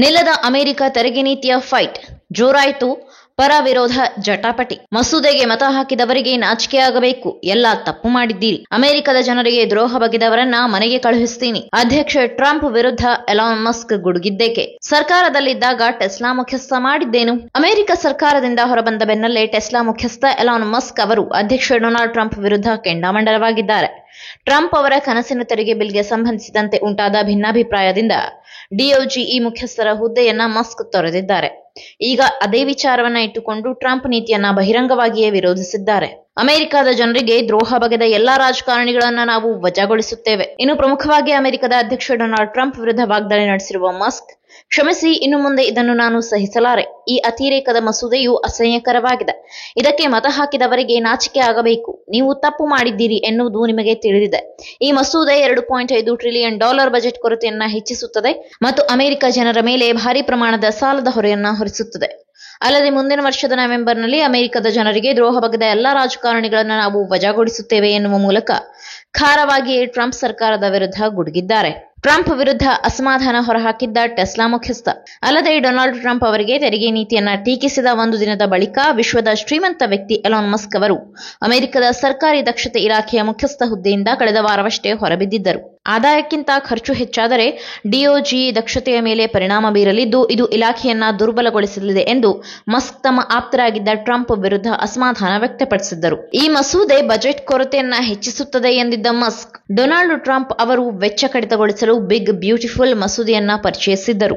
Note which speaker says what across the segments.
Speaker 1: ನಿಲ್ಲದ America ತೆರಿಗೆ ನೀತಿಯ fight ಜೋರಾಯಿತು. ಪರ ವಿರೋಧ ಜಟಾಪಟಿ. ಮಸೂದೆಗೆ ಮತ ಹಾಕಿದವರಿಗೆ ನಾಚಿಕೆಯಾಗಬೇಕು. ಎಲ್ಲ ತಪ್ಪು ಮಾಡಿದ್ದೀರಿ. ಅಮೆರಿಕದ ಜನರಿಗೆ ದ್ರೋಹ ಬಗೆದವರನ್ನ ಮನೆಗೆ ಕಳುಹಿಸ್ತೀನಿ. ಅಧ್ಯಕ್ಷ ಟ್ರಂಪ್ ವಿರುದ್ಧ ಎಲಾನ್ ಮಸ್ಕ್ ಗುಡುಗಿದ್ದೇಕೆ? ಸರ್ಕಾರದಲ್ಲಿದ್ದಾಗ ಟೆಸ್ಲಾ ಮುಖ್ಯಸ್ಥ ಮಾಡಿದ್ದೇನು? ಅಮೆರಿಕ ಸರ್ಕಾರದಿಂದ ಹೊರಬಂದ ಬೆನ್ನಲ್ಲೇ ಟೆಸ್ಲಾ ಮುಖ್ಯಸ್ಥ ಎಲಾನ್ ಮಸ್ಕ್ ಅವರು ಅಧ್ಯಕ್ಷ ಡೊನಾಲ್ಡ್ ಟ್ರಂಪ್ ವಿರುದ್ಧ ಕೆಂಡಾಮಂಡಲವಾಗಿದ್ದಾರೆ. ಟ್ರಂಪ್ ಅವರ ಕನಸಿನ ತೆರಿಗೆ ಬಿಲ್ಗೆ ಸಂಬಂಧಿಸಿದಂತೆ ಉಂಟಾದ ಭಿನ್ನಾಭಿಪ್ರಾಯದಿಂದ ಡಿಒಜಿ ಮುಖ್ಯಸ್ಥರ ಹುದ್ದೆಯನ್ನ ಮಸ್ಕ್ ತೊರೆದಿದ್ದಾರೆ. ಈಗ ಅದೇ ವಿಚಾರವನ್ನ ಇಟ್ಟುಕೊಂಡು ಟ್ರಂಪ್ ನೀತಿಯನ್ನ ಬಹಿರಂಗವಾಗಿಯೇ ವಿರೋಧಿಸಿದ್ದಾರೆ. ಅಮೆರಿಕದ ಜನರಿಗೆ ದ್ರೋಹ ಬಗೆದ ಎಲ್ಲಾ ರಾಜಕಾರಣಿಗಳನ್ನ ನಾವು ವಜಾಗೊಳಿಸುತ್ತೇವೆ. ಇನ್ನು ಪ್ರಮುಖವಾಗಿ ಅಮೆರಿಕದ ಅಧ್ಯಕ್ಷ ಡೊನಾಲ್ಡ್ ಟ್ರಂಪ್ ವಿರುದ್ಧ ವಾಗ್ದಾಳಿ ನಡೆಸಿರುವ ಮಸ್ಕ್, ಕ್ಷಮಿಸಿ, ಇನ್ನು ಮುಂದೆ ಇದನ್ನು ನಾನು ಸಹಿಸಲಾರೆ. ಈ ಅತಿರೇಕದ ಮಸೂದೆಯು ಅಸಹ್ಯಕರವಾಗಿದೆ. ಇದಕ್ಕೆ ಮತ ಹಾಕಿದವರಿಗೆ ನಾಚಿಕೆ ಆಗಬೇಕು. ನೀವು ತಪ್ಪು ಮಾಡಿದ್ದೀರಿ ಎನ್ನುವುದು ನಿಮಗೆ ತಿಳಿದಿದೆ. ಈ ಮಸೂದೆ $2.5 ಟ್ರಿಲಿಯನ್ ಬಜೆಟ್ ಕೊರತೆಯನ್ನ ಹೆಚ್ಚಿಸುತ್ತದೆ ಮತ್ತು ಅಮೆರಿಕ ಜನರ ಮೇಲೆ ಭಾರಿ ಪ್ರಮಾಣದ ಸಾಲದ ಹೊರೆಯನ್ನ ಹೊರಿಸುತ್ತದೆ. ಅಲ್ಲದೆ ಮುಂದಿನ ವರ್ಷದ ನವೆಂಬರ್ನಲ್ಲಿ ಅಮೆರಿಕದ ಜನರಿಗೆ ದ್ರೋಹ ಬಗೆದ ಎಲ್ಲಾ ರಾಜಕಾರಣಿಗಳನ್ನು ನಾವು ವಜಾಗೊಳಿಸುತ್ತೇವೆ ಎನ್ನುವ ಮೂಲಕ ಖಾರವಾಗಿಯೇ ಟ್ರಂಪ್ ಸರ್ಕಾರದ ವಿರುದ್ಧ ಗುಡುಗಿದ್ದಾರೆ. ಟ್ರಂಪ್ ವಿರುದ್ಧ ಅಸಮಾಧಾನ ಹೊರಹಾಕಿದ್ದ ಟೆಸ್ಲಾ ಮುಖ್ಯಸ್ಥ. ಅಲ್ಲದೆ ಡೊನಾಲ್ಡ್ ಟ್ರಂಪ್ ಅವರಿಗೆ ತೆರಿಗೆ ನೀತಿಯನ್ನ ಟೀಕಿಸಿದ ಒಂದು ದಿನದ ಬಳಿಕ ವಿಶ್ವದ ಶ್ರೀಮಂತ ವ್ಯಕ್ತಿ ಎಲಾನ್ ಮಸ್ಕ್ ಅವರು ಅಮೆರಿಕದ ಸರ್ಕಾರಿ ದಕ್ಷತೆ ಇಲಾಖೆಯ ಮುಖ್ಯಸ್ಥ ಹುದ್ದೆಯಿಂದ ಕಳೆದ ವಾರವಷ್ಟೇ ಹೊರಬಿದ್ದಿದ್ದರು. ಆದಾಯಕ್ಕಿಂತ ಖರ್ಚು ಹೆಚ್ಚಾದರೆ ಡಿಒಜಿ ದಕ್ಷತೆಯ ಮೇಲೆ ಪರಿಣಾಮ ಬೀರಲಿದ್ದು ಇದು ಇಲಾಖೆಯನ್ನ ದುರ್ಬಲಗೊಳಿಸಲಿದೆ ಎಂದು ಮಸ್ಕ್ ತಮ್ಮ ಆಪ್ತರಾಗಿದ್ದ ಟ್ರಂಪ್ ವಿರುದ್ಧ ಅಸಮಾಧಾನ ವ್ಯಕ್ತಪಡಿಸಿದ್ದರು. ಈ ಮಸೂದೆ ಬಜೆಟ್ ಕೊರತೆಯನ್ನ ಹೆಚ್ಚಿಸುತ್ತದೆ ಎಂದಿದ್ದ ಮಸ್ಕ್, ಡೊನಾಲ್ಡ್ ಟ್ರಂಪ್ ಅವರು ವೆಚ್ಚ ಕಡಿತಗೊಳಿಸಲು ಬಿಗ್ ಬ್ಯೂಟಿಫುಲ್ ಮಸೂದೆಯನ್ನ ಪರಿಚಯಿಸಿದ್ದರು.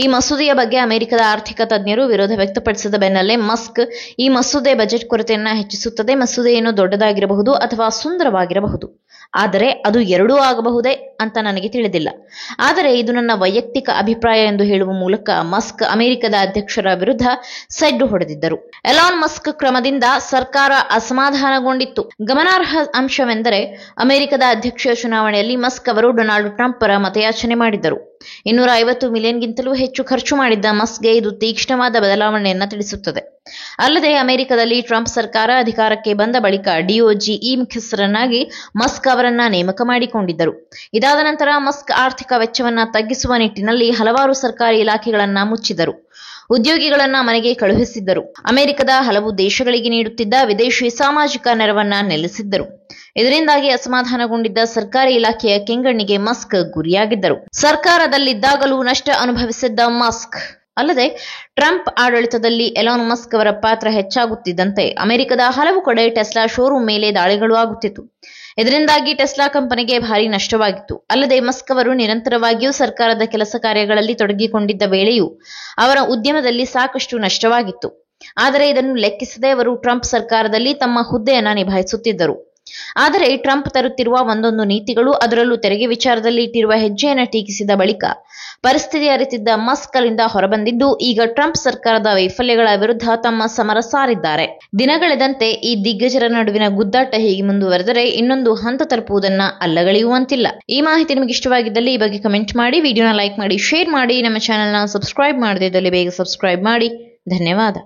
Speaker 1: ಈ ಮಸೂದೆಯ ಬಗ್ಗೆ ಅಮೆರಿಕದ ಆರ್ಥಿಕ ತಜ್ಞರು ವಿರೋಧ ವ್ಯಕ್ತಪಡಿಸಿದ ಬೆನ್ನಲ್ಲೇ ಮಸ್ಕ್, ಈ ಮಸೂದೆ ಬಜೆಟ್ ಕೊರತೆಯನ್ನ ಹೆಚ್ಚಿಸುತ್ತದೆ. ಮಸೂದೆಯನ್ನು ದೊಡ್ಡದಾಗಿರಬಹುದು ಅಥವಾ ಸುಂದರವಾಗಿರಬಹುದು, ಆದರೆ ಅದು ಎರಡೂ ಆಗಬಹುದೇ ಅಂತ ನನಗೆ ತಿಳಿದಿಲ್ಲ. ಆದರೆ ಇದು ನನ್ನ ವೈಯಕ್ತಿಕ ಅಭಿಪ್ರಾಯ ಎಂದು ಹೇಳುವ ಮೂಲಕ ಮಸ್ಕ್ ಅಮೆರಿಕದ ಅಧ್ಯಕ್ಷರ ವಿರುದ್ಧ ಸೆಡ್ಡು ಹೊಡೆದಿದ್ದರು. ಎಲಾನ್ ಮಸ್ಕ್ ಕ್ರಮದಿಂದ ಸರ್ಕಾರ ಅಸಮಾಧಾನಗೊಂಡಿತ್ತು. ಗಮನಾರ್ಹ ಅಂಶವೆಂದರೆ ಅಮೆರಿಕದ ಅಧ್ಯಕ್ಷೀಯ ಚುನಾವಣೆಯಲ್ಲಿ ಮಸ್ಕ್ ಅವರು ಡೊನಾಲ್ಡ್ ಟ್ರಂಪ್ ಪರ ಮತಯಾಚನೆ ಮಾಡಿದ್ದರು. $250 ಮಿಲಿಯನ್ಗಿಂತಲೂ ಹೆಚ್ಚು ಖರ್ಚು ಮಾಡಿದ್ದ ಮಸ್ಕ್ಗೆ ಇದು ತೀಕ್ಷ್ಣವಾದ ಬದಲಾವಣೆಯನ್ನ ತಿಳಿಸುತ್ತದೆ. ಅಲ್ಲದೆ ಅಮೆರಿಕದಲ್ಲಿ ಟ್ರಂಪ್ ಸರ್ಕಾರ ಅಧಿಕಾರಕ್ಕೆ ಬಂದ ಬಳಿಕ ಡಿಒಜಿ ಮುಖ್ಯಸ್ಥರನ್ನಾಗಿ ಮಸ್ಕ್ ಅವರನ್ನ ನೇಮಕ ಮಾಡಿಕೊಂಡಿದ್ದರು. ಇದಾದ ನಂತರ ಮಸ್ಕ್ ಆರ್ಥಿಕ ವೆಚ್ಚವನ್ನ ತಗ್ಗಿಸುವ ನಿಟ್ಟಿನಲ್ಲಿ ಹಲವಾರು ಸರ್ಕಾರಿ ಇಲಾಖೆಗಳನ್ನ ಮುಚ್ಚಿದರು. ಉದ್ಯೋಗಿಗಳನ್ನ ಮನೆಗೆ ಕಳುಹಿಸಿದ್ದರು. ಅಮೆರಿಕದ ಹಲವು ದೇಶಗಳಿಗೆ ನೀಡುತ್ತಿದ್ದ ವಿದೇಶಿ ಸಾಮಾಜಿಕ ನೆರವನ್ನ ನಿಲ್ಲಿಸಿದ್ದರು. ಇದರಿಂದಾಗಿ ಅಸಮಾಧಾನಗೊಂಡಿದ್ದ ಸರ್ಕಾರಿ ಇಲಾಖೆಯ ಕೆಂಗಣ್ಣಿಗೆ ಮಸ್ಕ್ ಗುರಿಯಾಗಿದ್ದರು. ಸರ್ಕಾರದಲ್ಲಿದ್ದಾಗಲೂ ನಷ್ಟ ಅನುಭವಿಸಿದ್ದ ಮಸ್ಕ್. ಅಲ್ಲದೆ ಟ್ರಂಪ್ ಆಡಳಿತದಲ್ಲಿ ಎಲಾನ್ ಮಸ್ಕ್ ಅವರ ಪಾತ್ರ ಹೆಚ್ಚಾಗುತ್ತಿದ್ದಂತೆ ಅಮೆರಿಕದ ಹಲವು ಕಡೆ ಟೆಸ್ಲಾ ಶೋರೂಮ್ ಮೇಲೆ ದಾಳಿಗಳು ಆಗುತ್ತಿತ್ತು. ಇದರಿಂದಾಗಿ ಟೆಸ್ಲಾ ಕಂಪನಿಗೆ ಭಾರಿ ನಷ್ಟವಾಗಿತ್ತು. ಅಲ್ಲದೆ ಮಸ್ಕ್ ಅವರು ನಿರಂತರವಾಗಿಯೂ ಸರ್ಕಾರದ ಕೆಲಸ ಕಾರ್ಯಗಳಲ್ಲಿ ತೊಡಗಿಕೊಂಡಿದ್ದ ವೇಳೆಯೂ ಅವರ ಉದ್ಯಮದಲ್ಲಿ ಸಾಕಷ್ಟು ನಷ್ಟವಾಗಿತ್ತು. ಆದರೆ ಇದನ್ನು ಲೆಕ್ಕಿಸದೆ ಅವರು ಟ್ರಂಪ್ ಸರ್ಕಾರದಲ್ಲಿ ತಮ್ಮ ಹುದ್ದೆಯನ್ನ ನಿಭಾಯಿಸುತ್ತಿದ್ದರು. ಆದರೆ ಟ್ರಂಪ್ ತರುತ್ತಿರುವ ಒಂದೊಂದು ನೀತಿಗಳು, ಅದರಲ್ಲೂ ತೆರಿಗೆ ವಿಚಾರದಲ್ಲಿ ಇಟ್ಟಿರುವ ಹೆಜ್ಜೆಯನ್ನು ಟೀಕಿಸಿದ ಬಳಿಕ ಪರಿಸ್ಥಿತಿ ಅರಿತಿದ್ದ ಮಸ್ಕ್ ಅಲ್ಲಿಂದ ಹೊರಬಂದಿದ್ದು ಈಗ ಟ್ರಂಪ್ ಸರ್ಕಾರದ ವೈಫಲ್ಯಗಳ ವಿರುದ್ಧ ತಮ್ಮ ಸಮರ ಸಾರಿದ್ದಾರೆ. ದಿನಗಳೆದಂತೆ ಈ ದಿಗ್ಗಜರ ನಡುವಿನ ಗುದ್ದಾಟ ಹೀಗೆ ಮುಂದುವರೆದರೆ ಇನ್ನೊಂದು ಹಂತ ತಲುಪುವುದನ್ನ ಅಲ್ಲಗಳೆಯುವಂತಿಲ್ಲ. ಈ ಮಾಹಿತಿ ನಿಮಗೆ ಇಷ್ಟವಾಗಿದ್ದಲ್ಲಿ ಈ ಬಗ್ಗೆ ಕಮೆಂಟ್ ಮಾಡಿ, ವಿಡಿಯೋನ ಲೈಕ್ ಮಾಡಿ, ಶೇರ್ ಮಾಡಿ. ನಮ್ಮ ಚಾನೆಲ್ನ ಸಬ್ಸ್ಕ್ರೈಬ್ ಮಾಡದಿದ್ದಲ್ಲಿ ಬೇಗ ಸಬ್ಸ್ಕ್ರೈಬ್ ಮಾಡಿ. ಧನ್ಯವಾದ.